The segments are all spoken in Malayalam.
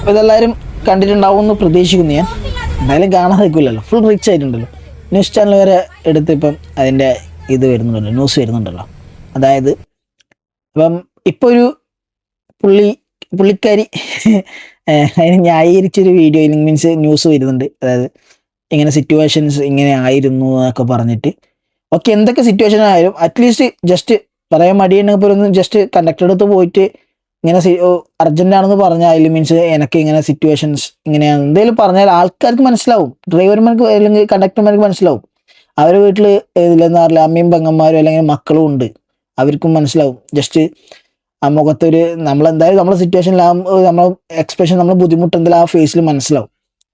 അപ്പോൾ ഇതെല്ലാവരും കണ്ടിട്ടുണ്ടാവും എന്ന് പ്രതീക്ഷിക്കുന്നു ഞാൻ. എന്തായാലും കാണാൻ നിൽക്കില്ലല്ലോ, ഫുൾ റിച്ച് ആയിട്ടുണ്ടല്ലോ. ന്യൂസ് ചാനൽ വരെ എടുത്ത് ഇപ്പം അതിൻ്റെ ഇത് വരുന്നുണ്ടല്ലോ, ന്യൂസ് വരുന്നുണ്ടല്ലോ. അതായത് ഇപ്പം ഇപ്പോൾ ഒരു പുള്ളിക്കാരി അതിന് ന്യായീകരിച്ചൊരു വീഡിയോ മീൻസ് ന്യൂസ് വരുന്നുണ്ട്. അതായത് ഇങ്ങനെ സിറ്റുവേഷൻസ് ഇങ്ങനെ ആയിരുന്നു എന്നൊക്കെ പറഞ്ഞിട്ട്. ഓക്കെ, എന്തൊക്കെ സിറ്റുവേഷൻ ആയാലും അറ്റ്ലീസ്റ്റ് ജസ്റ്റ് പറയാൻ മടിയുണ്ടെങ്കിൽ പോലും ഒന്ന് ജസ്റ്റ് കണ്ടക്ടറുടെ അടുത്ത് പോയിട്ട് ഇങ്ങനെ അർജൻറ്റാണെന്ന് പറഞ്ഞാൽ മീൻസ് എനിക്ക് ഇങ്ങനെ സിറ്റുവേഷൻസ് ഇങ്ങനെയാണ് എന്തെങ്കിലും പറഞ്ഞാൽ ആൾക്കാർക്ക് മനസ്സിലാവും, ഡ്രൈവർമാർക്ക് അല്ലെങ്കിൽ കണ്ടക്ടർമാർക്ക് മനസ്സിലാവും. അവരുടെ വീട്ടിൽ ഇതിലെന്ന് പറഞ്ഞാൽ അമ്മയും പെങ്ങന്മാരും അല്ലെങ്കിൽ മക്കളും ഉണ്ട്, അവർക്കും മനസ്സിലാവും. ജസ്റ്റ് ആ മുഖത്തൊരു നമ്മളെന്തായാലും നമ്മളെ സിറ്റുവേഷനിലാകുമ്പോൾ നമ്മൾ എക്സ്പ്രഷൻ നമ്മൾ ബുദ്ധിമുട്ട് എന്തായാലും ആ ഫേസിൽ മനസ്സിലാവും.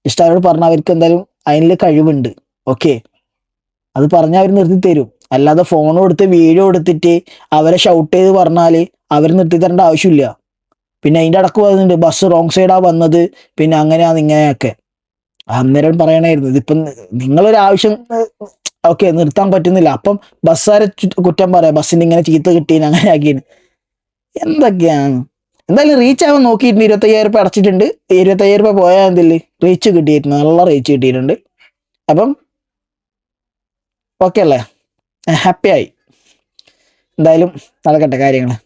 ജസ്റ്റ് അവരോട് പറഞ്ഞാൽ അവർക്ക് എന്തായാലും അതിനുള്ള കഴിവുണ്ട്. ഓക്കെ, അത് പറഞ്ഞാൽ അവർ നിർത്തി തരും. അല്ലാതെ ഫോൺ കൊടുത്ത് വീഡിയോ എടുത്തിട്ട് അവരെ ഷൗട്ട് ചെയ്ത് പറഞ്ഞാൽ അവർ നിർത്തി തരേണ്ട ആവശ്യമില്ല. പിന്നെ അതിൻ്റെ ഇടക്ക് പറയുന്നുണ്ട് ബസ് റോങ് സൈഡാ വന്നത്, പിന്നെ അങ്ങനെയാണ് ഇങ്ങനെയൊക്കെ. അന്നേരം പറയണായിരുന്നു ഇതിപ്പം നിങ്ങളൊരു ആവശ്യം ഓക്കെ നിർത്താൻ പറ്റുന്നില്ല, അപ്പം ബസ്സുകാരെ കുറ്റം പറയാം, ബസ്സിന് ഇങ്ങനെ ചീത്ത കിട്ടീന് അങ്ങനെ ആക്കിന്. എന്തൊക്കെയാണ്. എന്തായാലും റീച്ച് ആവാൻ നോക്കിയിട്ടുണ്ട്. 25,000 അടച്ചിട്ടുണ്ട്. 25,000 പോയാൽ എന്തില്ല റീച്ച് കിട്ടിയിട്ടുണ്ട്, നല്ല റീച്ച് കിട്ടിയിട്ടുണ്ട്. അപ്പം ഓക്കെ അല്ലേ, ഹാപ്പി ആയി. എന്തായാലും നടക്കട്ടെ കാര്യങ്ങൾ.